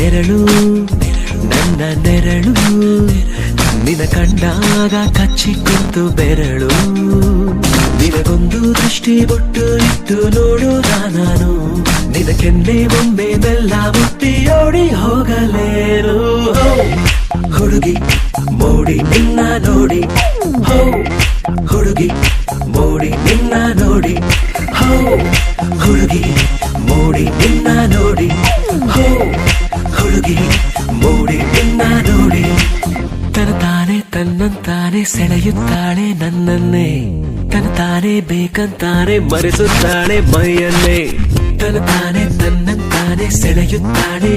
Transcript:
ನೆರಳು ನನ್ನ ನೆರಳು ನಿನ ಕಂಡಾಗ ಕಚ್ಚಿ ಕುಂತು ಬೆರಳು ನಿನಗೊಂದು ದೃಷ್ಟಿ ಬೊಟ್ಟು ಇಟ್ಟು ನೋಡೋದ ನಾನು ನಿನ ಕೆನ್ನೆ ಒಮ್ಮೆ ಬೆಲ್ಲ ಮುಟ್ಟಿ ಓಡಿ ಹೋಗಲೇರು ಹುಡುಗಿ ಮೋಡಿ ನಿನ್ನ ನೋಡಿ ಹೋ ಹುಡುಗಿ ಮೋಡಿ ನಿನ್ನ ನೋಡಿ ಹೋ ಹುಡುಗಿ ಮೋಡಿ ನಿನ್ನ ನೋಡಿ ಹೋ ಹುಡುಗಿ ಮೋಡಿ ನಿನ್ನ ನೋಡಿ ತನತಾನೆ ತನ್ನಂತಾನೆ ಸೆಳೆಯುತ್ತಾಳೆ ನನ್ನನ್ನೇ ತನತಾನೆ ಬೇಕಂತಾನೆ ಮರೆಸುತ್ತಾಳೆ ಮೈಯನ್ನೇ ತನತಾನೆ ತನ್ನಂತಾನೆ ಸೆಳೆಯುತ್ತಾಳೆ